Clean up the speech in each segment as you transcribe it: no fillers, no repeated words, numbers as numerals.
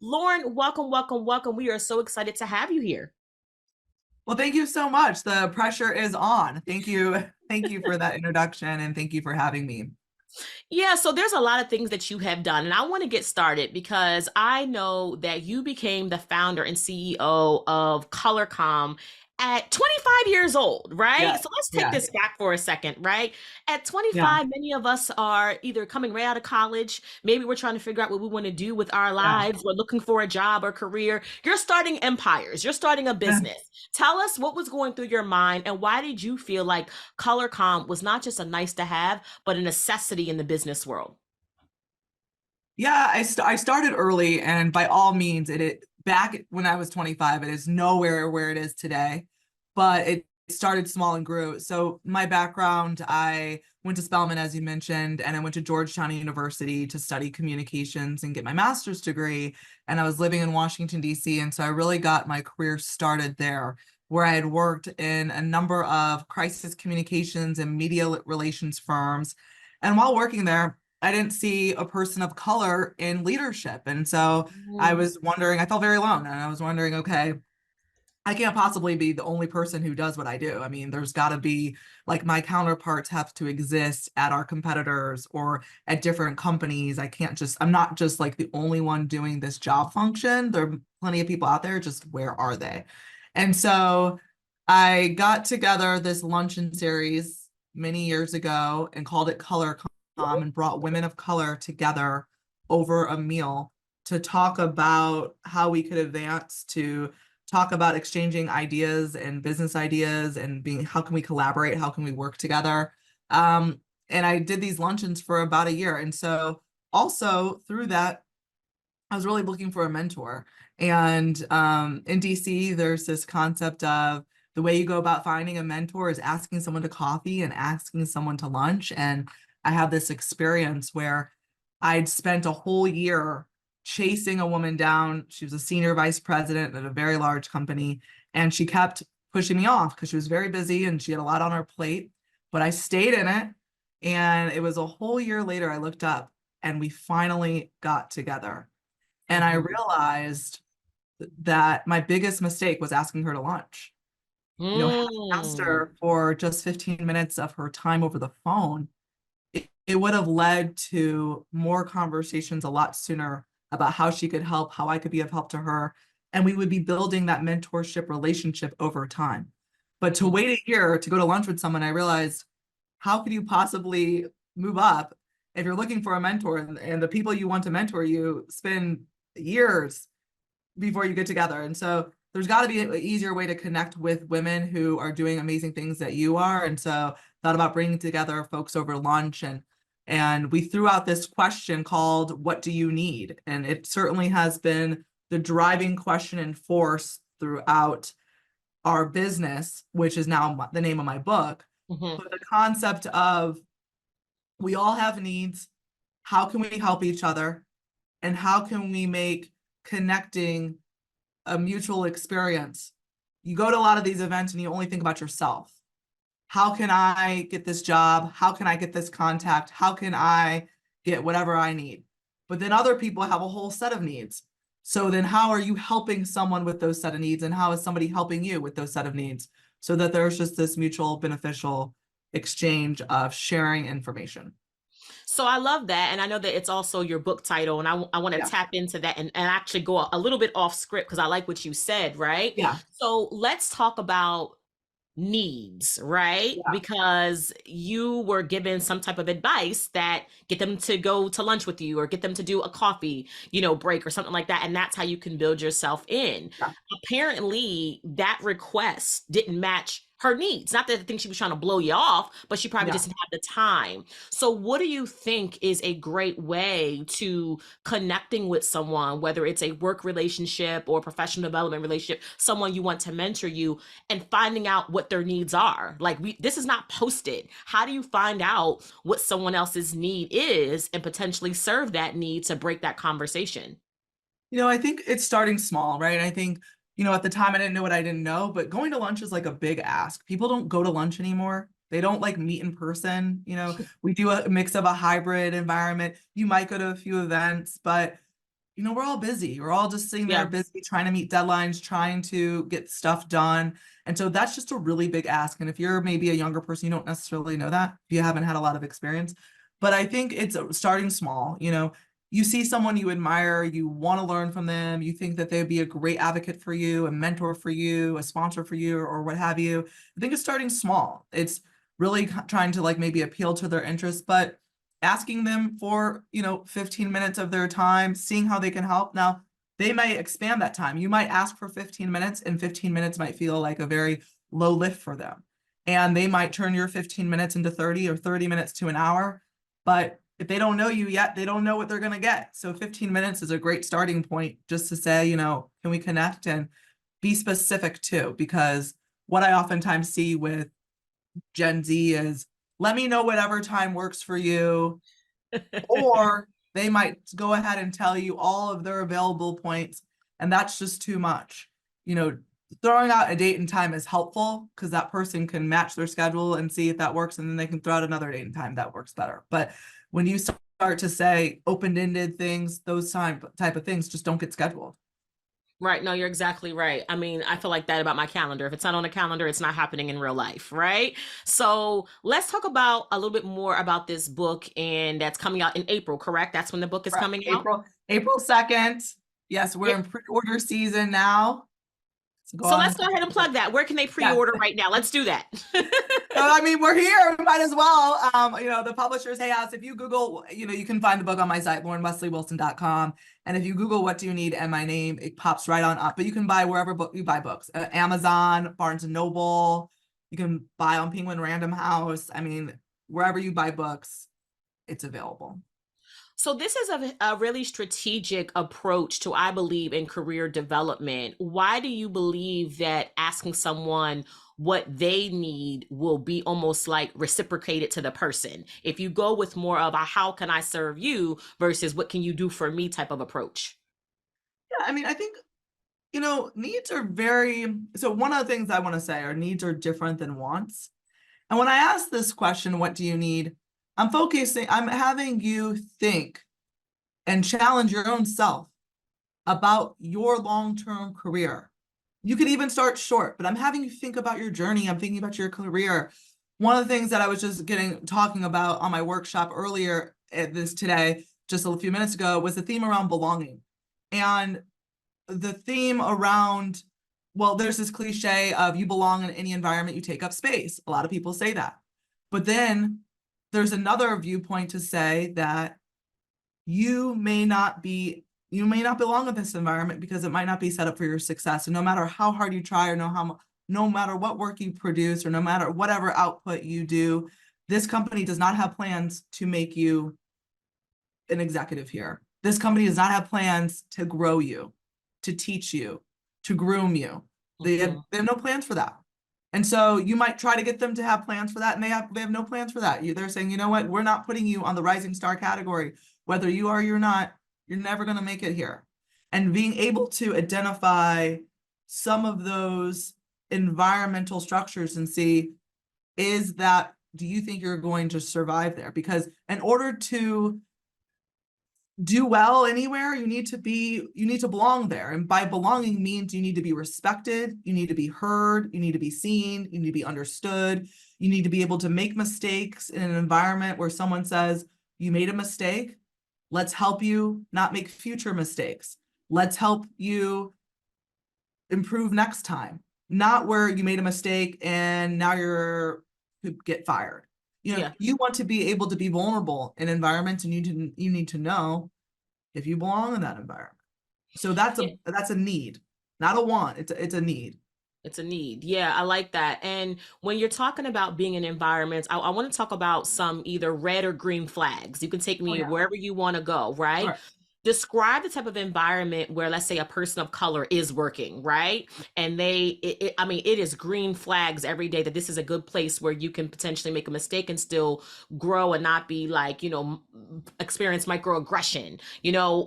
Lauren, welcome, welcome, welcome. We are so excited to have you here. Well, thank you so much. The pressure is on. Thank you. Thank you for that introduction and thank you for having me. Yeah, so there's a lot of things that you have done, and I want to get started because I know that you became the founder and CEO of ColorCom at 25 years old, right? Yeah. So let's take Yeah. this back for a second, right? At Yeah. 25, many of us are either coming right out of college, maybe we're trying to figure out what we want to do with our Yeah. lives, we're looking for a job or career. You're starting empires, you're starting a Yeah. business. Tell us what was going through your mind and why did you feel like ColorCom was not just a nice to have, but a necessity in the business world? Yeah, I started early, and by all means, it back when I was 25, it is nowhere where it is today, but it started small and grew. So my background, I went to Spelman, as you mentioned, and I went to Georgetown University to study communications and get my master's degree. And I was living in Washington, D.C., and so I really got my career started there, where I had worked in a number of crisis communications and media relations firms. And while working there, I didn't see a person of color in leadership. And so I Mm. was wondering, I felt very alone. And I was wondering, okay, I can't possibly be the only person who does what I do. I mean, there's got to be like my counterparts have to exist at our competitors or at different companies. I'm not just like the only one doing this job function. There are plenty of people out there, just where are they? And so I got together this luncheon series many years ago and called it Color and brought women of color together over a meal to talk about how we could advance, to talk about exchanging ideas and business ideas and being how can we collaborate, how can we work together. And I did these luncheons for about a year. And so also through that, I was really looking for a mentor. And in DC, there's this concept of the way you go about finding a mentor is asking someone to coffee and asking someone to lunch. And I had this experience where I'd spent a whole year chasing a woman down. She was a senior vice president at a very large company, and she kept pushing me off because she was very busy and she had a lot on her plate. But I stayed in it. And it was a whole year later, I looked up and we finally got together. And I Mhm. realized that my biggest mistake was asking her to lunch. Had I asked Mm. her for just 15 minutes of her time over the phone, it would have led to more conversations a lot sooner about how she could help, how I could be of help to her. And we would be building that mentorship relationship over time. But to wait a year to go to lunch with someone, I realized how could you possibly move up if you're looking for a mentor and the people you want to mentor you spend years before you get together. And so there's got to be an easier way to connect with women who are doing amazing things that you are. And so thought about bringing together folks over lunch and we threw out this question called what do you need? And it certainly has been the driving question and force throughout our business, which is now the name of my book. Mhm. But the concept of we all have needs. How can we help each other? And how can we make connecting a mutual experience? You go to a lot of these events and you only think about yourself. How can I get this job? How can I get this contact? How can I get whatever I need? But then other people have a whole set of needs. So then how are you helping someone with those set of needs? And how is somebody helping you with those set of needs? So that there's just this mutual beneficial exchange of sharing information. So I love that. And I know that it's also your book title. And I want to Yeah. tap into that and actually go a little bit off script because I like what you said, right? Yeah. So let's talk about needs, right? Yeah. Because you were given some type of advice that get them to go to lunch with you or get them to do a coffee, break or something like that. And that's how you can build yourself in. Yeah. Apparently, that request didn't match her needs. Not that I think she was trying to blow you off, but she probably Yeah. just didn't have the time. So, what do you think is a great way to connecting with someone, whether it's a work relationship or professional development relationship, someone you want to mentor you, and finding out what their needs are? Like this is not posted. How do you find out what someone else's need is and potentially serve that need to break that conversation? I think it's starting small, right? I think, at the time I didn't know what I didn't know, but going to lunch is like a big ask. People don't go to lunch anymore. They don't like meet in person. We do a mix of a hybrid environment. You might go to a few events, but we're all busy. We're all just sitting there Yeah. busy trying to meet deadlines, trying to get stuff done. And so that's just a really big ask. And if you're maybe a younger person, you don't necessarily know that if you haven't had a lot of experience. But I think it's starting small. You see someone you admire, you want to learn from them, you think that they'd be a great advocate for you, a mentor for you, a sponsor for you, or what have you. I think it's starting small. It's really trying to like maybe appeal to their interests, but asking them for 15 minutes of their time, seeing how they can help. Now they might expand that time. You might ask for 15 minutes, and 15 minutes might feel like a very low lift for them, and they might turn your 15 minutes into 30 or 30 minutes to an hour. But if they don't know you yet, they don't know what they're going to get. So 15 minutes is a great starting point, just to say, can we connect, and be specific too, because what I oftentimes see with Gen Z is, let me know whatever time works for you. Or they might go ahead and tell you all of their available points, and that's just too much. Throwing out a date and time is helpful because that person can match their schedule and see if that works, and then they can throw out another date and time that works better. But when you start to say open-ended things, those type of things just don't get scheduled. Right. No, you're exactly right. I mean, I feel like that about my calendar. If it's not on a calendar, it's not happening in real life, right? So let's talk about a little bit more about this book, and that's coming out in April, correct? That's when the book is Correct. coming out. April 2nd. Yes, we're Yeah. in pre-order season now. So go So on. let's go ahead and plug that. Where can they Yes. pre-order right now? Let's do that. So, I mean, we're here. We might as well. The publishers, hey, us, if you Google, you can find the book on my site, laurenwesleywilson.com. And if you Google what do you need and my name, it pops right on up. But you can buy wherever you buy books. Amazon, Barnes and Noble. You can buy on Penguin Random House. I mean, wherever you buy books, it's available. So this is a really strategic approach to, I believe, in career development. Why do you believe that asking someone what they need will be almost like reciprocated to the person? If you go with more of a how can I serve you versus what can you do for me type of approach. Yeah, I mean, I think, needs are so one of the things I want to say are needs are different than wants. And when I ask this question, what do you need? I'm having you think and challenge your own self about your long-term career. You could even start short, but I'm having you think about your journey. I'm thinking about your career. One of the things that I was just talking about on my workshop earlier at this today, just a few minutes ago, was the theme around belonging. And the theme around, well, there's this cliche of you belong in any environment, you take up space. A lot of people say that. But then there's another viewpoint to say that you may not belong in this environment because it might not be set up for your success. And no matter how hard you try, or no matter what work you produce, or no matter whatever output you do, this company does not have plans to make you an executive here. This company does not have plans to grow you, to teach you, to groom you. They have no plans for that. And so you might try to get them to have plans for that, and they have no plans for that. They're saying, you know what, we're not putting you on the rising star category. Whether you are or you're not, you're never going to make it here. And being able to identify some of those environmental structures and see, do you think you're going to survive there? Because in order to do well anywhere, you need to belong there. And by belonging means you need to be respected, you need to be heard, you need to be seen, you need to be understood, you need to be able to make mistakes in an environment where someone says, you made a mistake, let's help you not make future mistakes. Let's help you improve next time. Not where you made a mistake and now you get fired. You want to be able to be vulnerable in environments, and you need to know if you belong in that environment. So that's a need, not a want. It's a need. It's a need. Yeah, I like that. And when you're talking about being in environments, I want to talk about some either red or green flags. You can take Oh me yeah. wherever you want to go, right? Sure. Describe the type of environment where, let's say, a person of color is working, right? And I mean, it is green flags every day that this is a good place where you can potentially make a mistake and still grow and not be like, experience microaggression,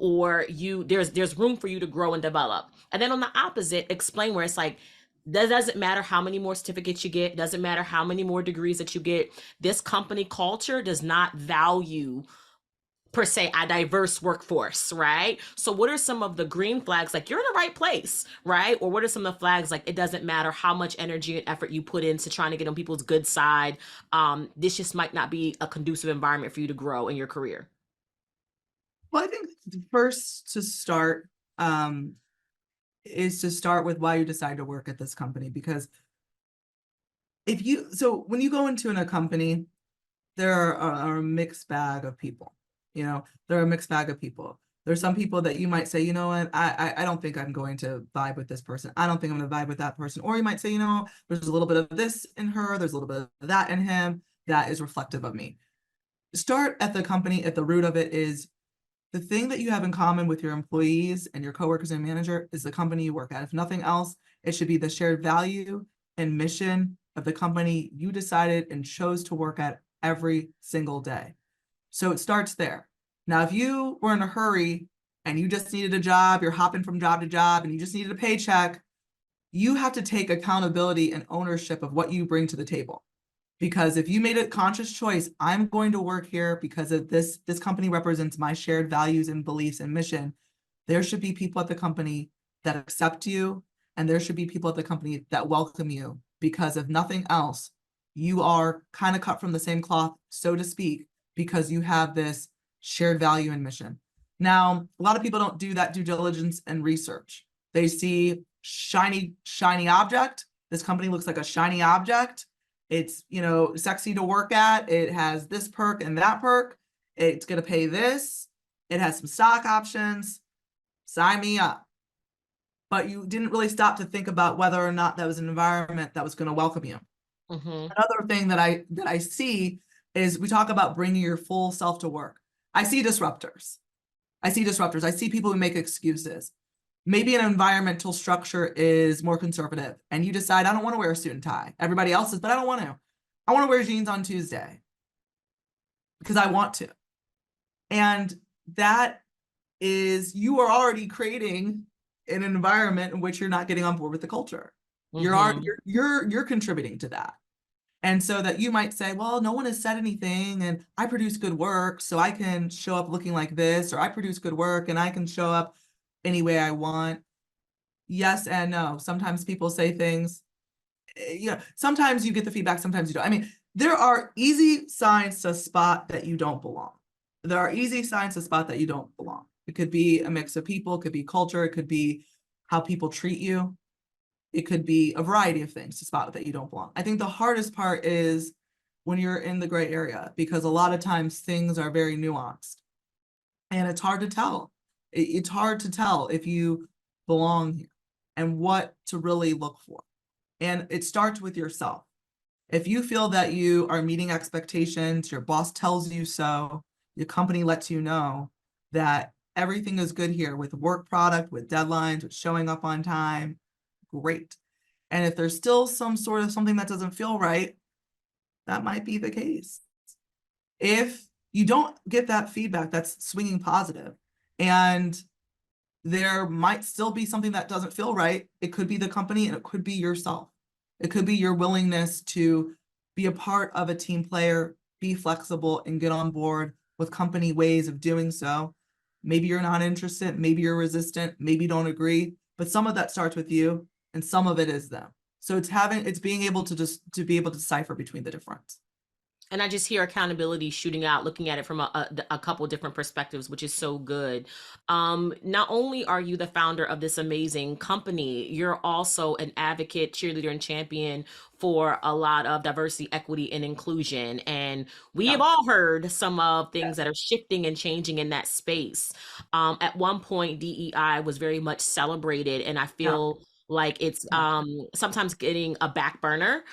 or there's room for you to grow and develop. And then on the opposite, explain where it's like, that doesn't matter how many more certificates you get, doesn't matter how many more degrees that you get. This company culture does not value per se a diverse workforce, right? So what are some of the green flags, like you're in the right place, right? Or what are some of the flags, like it doesn't matter how much energy and effort you put into trying to get on people's good side, this just might not be a conducive environment for you to grow in your career? Well, I think first to start is to start with why you decide to work at this company. Because when you go into a company, there are a mixed bag of people. There are a mixed bag of people. There's some people that you might say, you know what, I don't think I'm going to vibe with this person. I don't think I'm going to vibe with that person. Or you might say, there's a little bit of this in her, there's a little bit of that in him that is reflective of me. Start at the company, at the root of it is the thing that you have in common with your employees and your coworkers and manager is the company you work at. If nothing else, it should be the shared value and mission of the company you decided and chose to work at every single day. So it starts there. Now, if you were in a hurry and you just needed a job, you're hopping from job to job and you just needed a paycheck, you have to take accountability and ownership of what you bring to the table. Because if you made a conscious choice, I'm going to work here because of this company represents my shared values and beliefs and mission, there should be people at the company that accept you, and there should be people at the company that welcome you, because if nothing else, you are kind of cut from the same cloth, so to speak, because you have this shared value and mission. Now, a lot of people don't do that due diligence and research. They see shiny object. This company looks like a shiny object. It's, sexy to work at. It has this perk and that perk. It's going to pay this. It has some stock options. Sign me up. But you didn't really stop to think about whether or not that was an environment that was going to welcome you. Mm-hmm. Another thing that I see is we talk about bringing your full self to work. I see disruptors. I see people who make excuses. Maybe an environmental structure is more conservative and you decide, I don't want to wear a suit and tie. Everybody else is, but I don't want to. I want to wear jeans on Tuesday because I want to. And that is, you are already creating an environment in which you're not getting on board with the culture. Mm-hmm. You're contributing to that. And so that you might say, well, no one has said anything and I produce good work, so I can show up looking like this, or I produce good work and I can show up any way I want. Yes and no. Sometimes people say things, sometimes you get the feedback, sometimes you don't. I mean, there are easy signs to spot that you don't belong. There are easy signs to spot that you don't belong. It could be a mix of people, it could be culture, it could be how people treat you. It could be a variety of things to spot that you don't belong. I think the hardest part is when you're in the gray area, because a lot of times things are very nuanced and it's hard to tell. It's hard to tell if you belong here and what to really look for. And it starts with yourself. If you feel that you are meeting expectations, your boss tells you so, your company lets you know that everything is good here with work product, with deadlines, with showing up on time, great. And if there's still some sort of something that doesn't feel right, that might be the case. If you don't get that feedback, that's swinging positive, and there might still be something that doesn't feel right. It could be the company and it could be yourself. It could be your willingness to be a part of a team player, be flexible, and get on board with company ways of doing so. Maybe you're not interested, maybe you're resistant, maybe you don't agree, but some of that starts with you and some of it is them. So it's being able to be able to decipher between the difference. And I just hear accountability shooting out, looking at it from a couple different perspectives, which is so good. Not only are you the founder of this amazing company, you're also an advocate, cheerleader, and champion for a lot of diversity, equity, and inclusion. And we have Yeah. all heard some of things Yes. that are shifting and changing in that space. At one point, DEI was very much celebrated, and I Yeah. feel like it's Yeah. sometimes getting a back burner.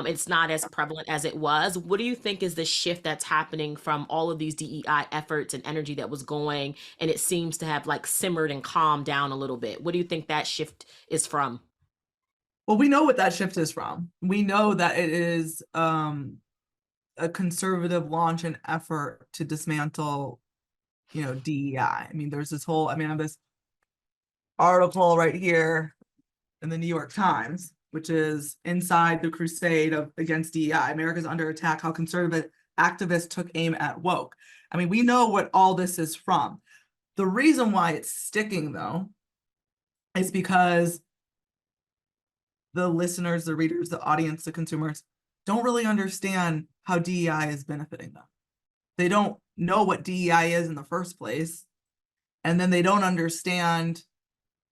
It's not as prevalent as it was. What do you think is the shift that's happening from all of these DEI efforts and energy that was going, and it seems to have like simmered and calmed down a little bit? What do you think that shift is from? Well, we know what that shift is from. We know that it is a conservative launch and effort to dismantle, DEI. I mean, there's this whole, I have this article right here in the New York Times, which is inside the crusade against DEI. America's under attack, how conservative activists took aim at woke. I mean, we know what all this is from. The reason why it's sticking, though, is because the listeners, the readers, the audience, the consumers don't really understand how DEI is benefiting them. They don't know what DEI is in the first place. And then they don't understand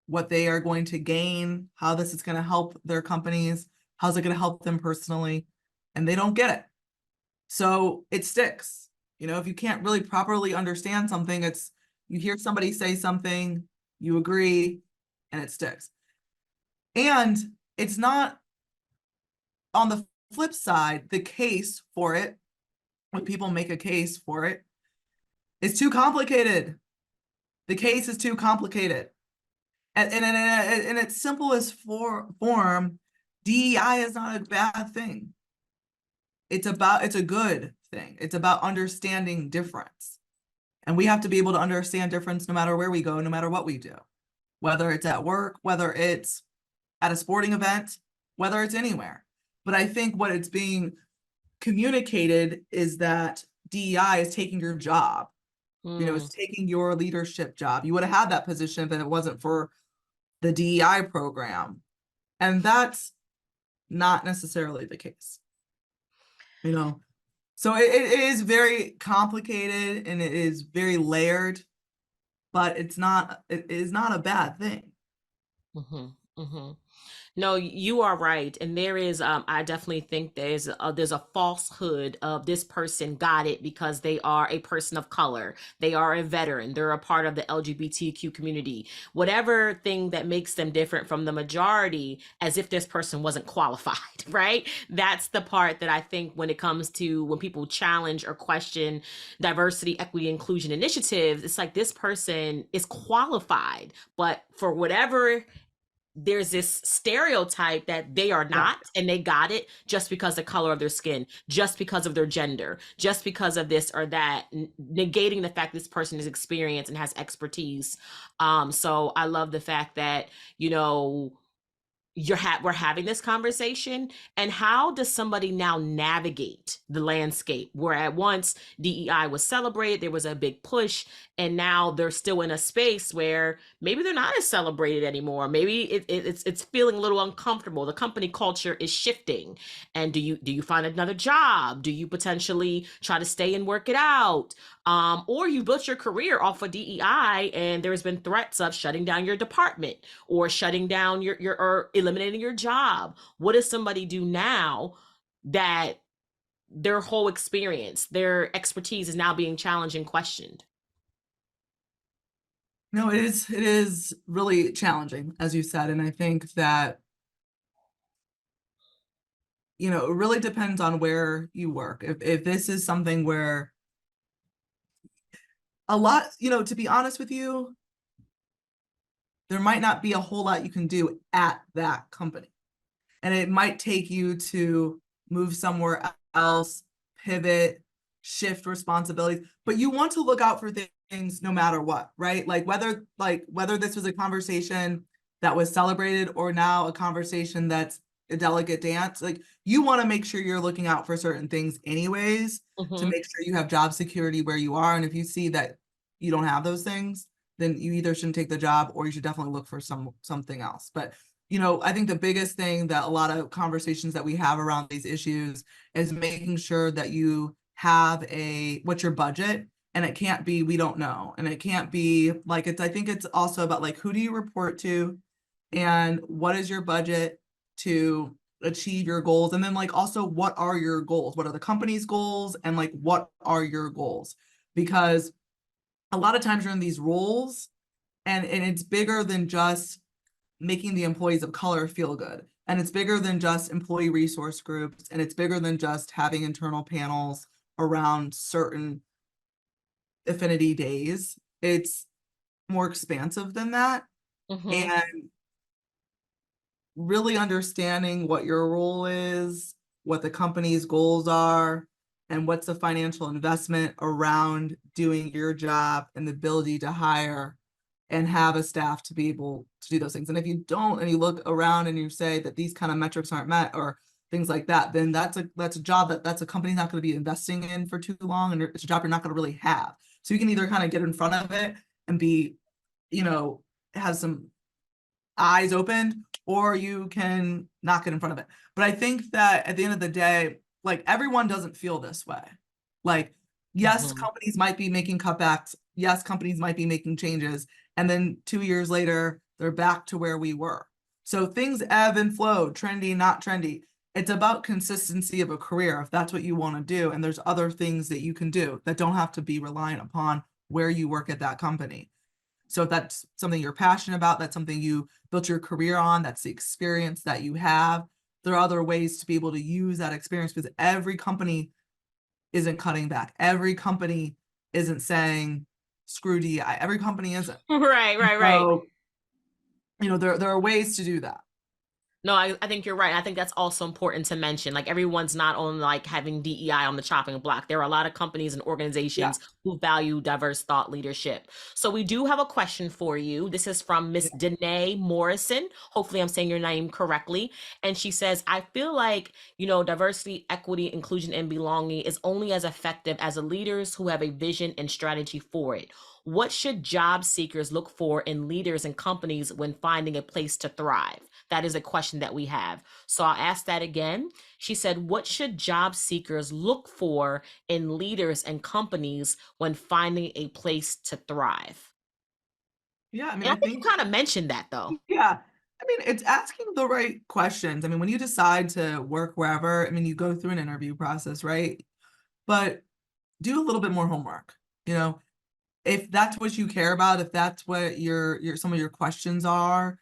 what they are going to gain, how this is going to help their companies, how's it going to help them personally, and they don't get it. So it sticks. You know, if you can't really properly understand something, it's you hear somebody say something, you agree, and it sticks. And it's not, on the flip side, the case for it, when people make a case for it, it's too complicated. The case is too complicated. And in its simplest form, DEI is not a bad thing. It's a good thing. It's about understanding difference. And we have to be able to understand difference no matter where we go, no matter what we do, whether it's at work, whether it's at a sporting event, whether it's anywhere. But I think what it's being communicated is that DEI is taking your job. You know, it's taking your leadership job. You would have had that position if it wasn't for the DEI program. And that's not necessarily the case. You know, so it is very complicated and it is very layered, but it is not a bad thing. Mm-hmm. Mm-hmm. No, you are right. And there is, I definitely think there's a falsehood of this person got it because they are a person of color. They are a veteran. They're a part of the LGBTQ community. Whatever thing that makes them different from the majority, as if this person wasn't qualified, right? That's the part that I think when it comes to when people challenge or question diversity, equity, inclusion initiatives, it's like this person is qualified, but for whatever there's this stereotype that they are not and they got it just because the color of their skin, just because of their gender, just because of this or that, negating the fact this person is experienced and has expertise. So I love the fact that, you know, we're having this conversation. And how does somebody now navigate the landscape where at once DEI was celebrated, there was a big push, and now they're still in a space where maybe they're not as celebrated anymore. Maybe it's feeling a little uncomfortable. The company culture is shifting. And do you find another job? Do you potentially try to stay and work it out? Or you built your career off of DEI and there's been threats of shutting down your department or shutting down your or eliminating your job. What does somebody do now that their whole experience, their expertise is now being challenged and questioned? No, it is really challenging, as you said. And I think that, you know, it really depends on where you work. If this is something where a lot, you know, to be honest with you, there might not be a whole lot you can do at that company. And it might take you to move somewhere else, pivot, shift responsibilities, but you want to look out for things no matter what, right? Like whether this was a conversation that was celebrated or now a conversation that's a delicate dance, like you want to make sure you're looking out for certain things anyways, to make sure you have job security where you are. And if you see that you don't have those things, then you either shouldn't take the job or you should definitely look for something else. But you know, I think the biggest thing that a lot of conversations that we have around these issues is making sure that you have what's your budget, and it can't be, we don't know. And it can't be like, I think it's also about like, who do you report to and what is your budget to achieve your goals? And then like, also, what are your goals? What are the company's goals? And like, what are your goals? Because a lot of times you're in these roles and it's bigger than just making the employees of color feel good. And it's bigger than just employee resource groups. And it's bigger than just having internal panels around certain affinity days. It's more expansive than that. And really understanding what your role is, what the company's goals are, and what's the financial investment around doing your job and the ability to hire and have a staff to be able to do those things. And if you don't, and you look around and you say that these kind of metrics aren't met, or things like that, then that's a job that's a company not going to be investing in for too long, and it's a job you're not going to really have. So you can either kind of get in front of it and be, you know, have some eyes opened, or you can not get in front of it. But I think that at the end of the day, like, everyone doesn't feel this way. Like, yes, Mhm. companies might be making cutbacks. Yes, companies might be making changes. And then 2 years later, they're back to where we were. So things ebb and flow, trendy, not trendy. It's about consistency of a career, if that's what you want to do. And there's other things that you can do that don't have to be reliant upon where you work at that company. So if that's something you're passionate about, that's something you built your career on, that's the experience that you have, there are other ways to be able to use that experience, because every company isn't cutting back. Every company isn't saying screw DI. Every company isn't. Right, right, right. So, there are ways to do that. No, I think you're right. I think that's also important to mention. Like, everyone's not on like having DEI on the chopping block. There are a lot of companies and Yeah. organizations who value diverse thought leadership. So we do have a question for you. This is from Miss Yeah. Danae Morrison. Hopefully I'm saying your name correctly. And she says, I feel like, diversity, equity, inclusion, and belonging is only as effective as the leaders who have a vision and strategy for it. What should job seekers look for in leaders and companies when finding a place to thrive? That is a question that we have. So I'll ask that again. She said, what should job seekers look for in leaders and companies when finding a place to thrive? Yeah. I mean, And I I think you think, kind of mentioned that though. yeah. I mean, it's asking the right questions. I mean, when you decide to work wherever, I mean, you go through an interview process, right? But do a little bit more homework. You know, if that's what you care about, if that's what your some of your questions are,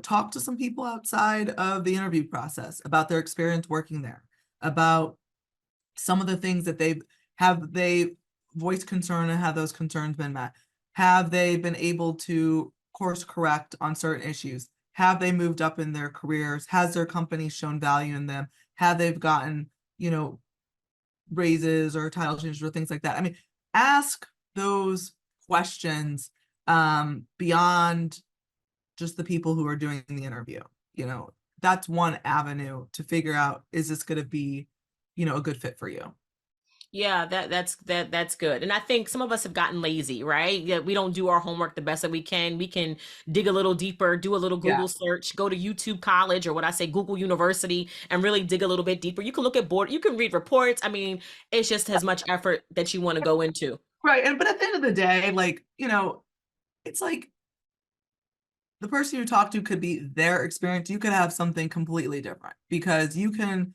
talk to some people outside of the interview process about their experience working there, about some of the things that they voiced concern, and have those concerns been met? Have they been able to course correct on certain issues? Have they moved up in their careers? Has their company shown value in them? Have they gotten, you know, raises or title changes or things like that? I mean, ask those questions beyond just the people who are doing the interview. You know, that's one avenue to figure out, is this going to be, a good fit for you? Yeah, that's good. And I think some of us have gotten lazy, right? Yeah, we don't do our homework the best that we can. We can dig a little deeper, do a little Yeah. Google search, go to YouTube College, or what I say, Google University, and really dig a little bit deeper. You can look at board, you can read reports. I mean, it's just as much effort that you want to go into. Right. And but at the end of the day, like, it's like the person you talk to could be their experience. You could have something completely different, because you can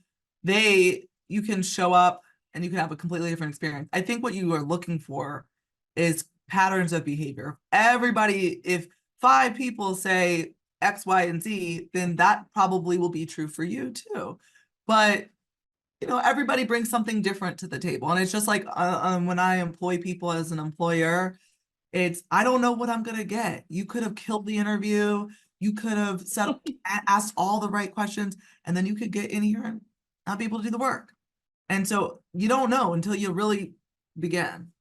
show up and you can have a completely different experience. I think what you are looking for is patterns of behavior. If 5 people say X, Y, and Z, then that probably will be true for you too. But everybody brings something different to the table. And it's just like, when I employ people as an employer, I don't know what I'm gonna get. You could have killed the interview. You could have asked all the right questions, and then you could get in here and not be able to do the work. And so you don't know until you really begin.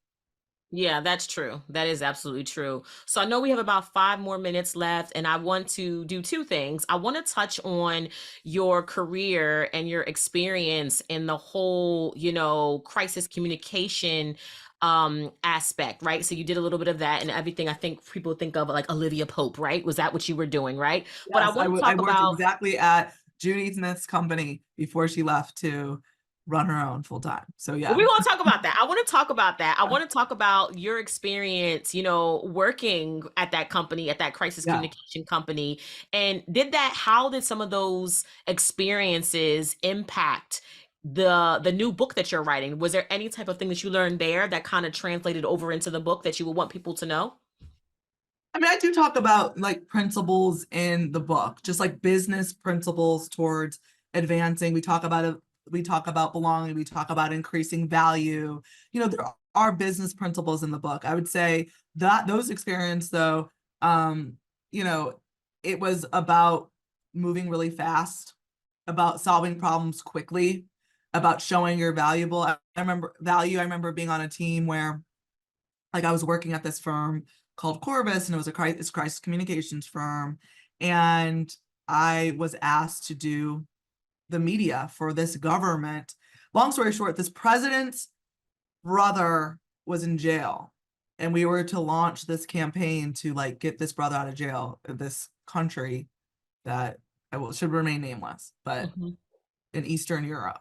Yeah, that's true. That is absolutely true. So I know we have about 5 more minutes left, and I want to do two things. I want to touch on your career and your experience in the whole, crisis communication aspect, right? So you did a little bit of that and everything. I think people think of like Olivia Pope, right? Was that what you were doing, right? But I Yes, want to I talk worked about. exactly at Judy Smith's company before she left to run her own full time. So Well, yeah. we want to talk about that. I want to talk about that. I want to talk about your experience, working at that company, at that crisis Yeah. communication company. And how did some of those experiences impact the new book that you're writing? Was there any type of thing that you learned there that kind of translated over into the book that you would want people to know? I mean, I do talk about like principles in the book, just like business principles towards advancing. We talk about belonging, we talk about increasing value. There are business principles in the book. I would say that those experience though, um, you know, it was about moving really fast, about solving problems quickly, about showing you're valuable. I remember being on a team where, like, I was working at this firm called Corbis, and it was a crisis communications firm. And I was asked to do the media for this government. Long story short, this president's brother was in jail, and we were to launch this campaign to like get this brother out of jail in this country that should remain nameless, but Mhm. in Eastern Europe.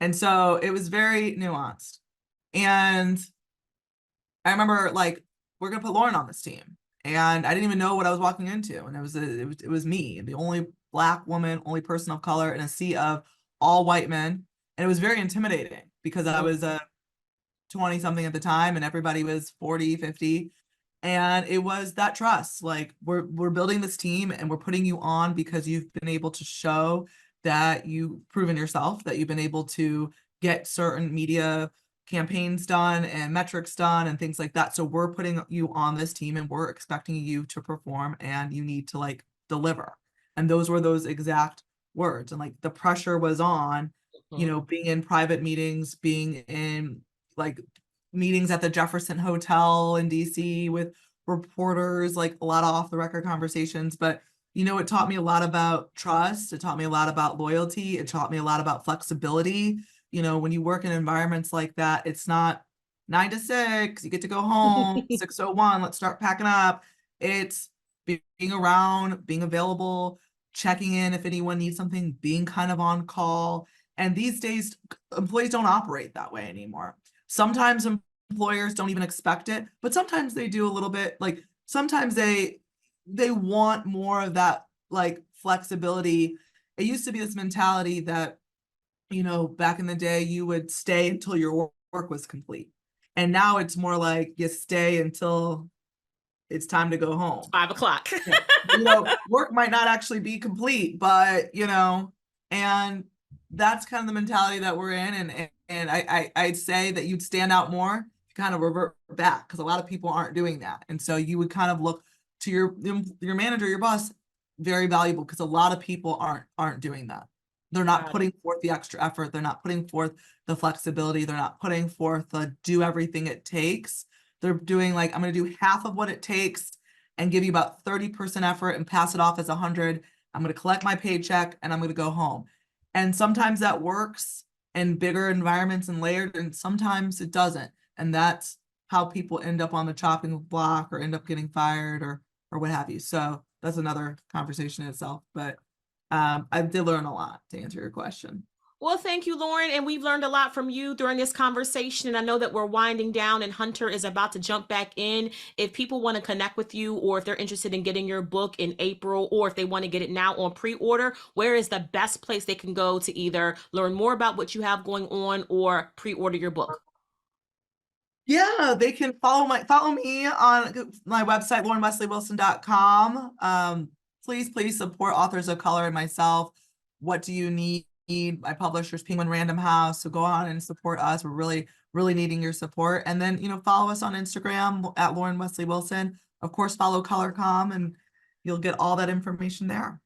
And so it was very nuanced. And I remember like, we're gonna put Lauren on this team. And I didn't even know what I was walking into. And it was me, the only Black woman, only person of color in a sea of all white men. And it was very intimidating because I Mm. was a 20 something at the time and everybody was 40, 50. And it was that trust. Like we're building this team and we're putting you on because you've been able to show that you've proven yourself, that you've been able to get certain media campaigns done and metrics done and things like that. So we're putting you on this team and we're expecting you to perform and you need to like deliver. And those were those exact words. And like the pressure was on, you Mhm. know, being in private meetings, being in like meetings at the Jefferson Hotel in DC with reporters, like a lot of off the record conversations. But, you know, it taught me a lot about trust. It taught me a lot about loyalty. It taught me a lot about flexibility. You know, when you work in environments like that, it's not 9 to 6, you get to go home, 6:01, let's start packing up. It's being around, being available, checking in if anyone needs something, being kind of on call. And these days, employees don't operate that way anymore. Sometimes employers don't even expect it, but sometimes they do a little bit. Like sometimes they want more of that like flexibility. It used to be this mentality that, you know, back in the day you would stay until your work was complete. And now it's more like you stay until it's time to go It's home. 5 o'clock. Yeah. You know, work might not actually be complete, but you know, and that's kind of the mentality that we're in. And I'd say that you'd stand out more to kind of revert back because a lot of people aren't doing that. And so you would kind of look to your manager, your boss, very valuable because a lot of people aren't doing that. They're not Got it. putting forth the extra effort. They're not putting forth the flexibility. They're not putting forth the do everything it takes. They're doing like, I'm going to do half of what it takes and give you about 30% effort and pass it off as 100. I'm going to collect my paycheck and I'm going to go home. And sometimes that works in bigger environments and layered, and sometimes it doesn't. And that's how people end up on the chopping block or end up getting fired or what have you. So that's another conversation in itself. But I did learn a lot to answer your question. Well, thank you, Lauren. And we've learned a lot from you during this conversation. And I know that we're winding down and Hunter is about to jump back in. If people want to connect with you or if they're interested in getting your book in April or if they want to get it now on pre-order, where is the best place they can go to either learn more about what you have going on or pre-order your book? Yeah, they can follow me on my website, laurenwesleywilson.com. Please support authors of color and myself. What do you need? My publisher's Penguin Random House. So go on and support us. We're really needing your support. And then, you know, follow us on Instagram at Lauren Wesley Wilson. Of course, follow ColorCom and you'll get all that information there.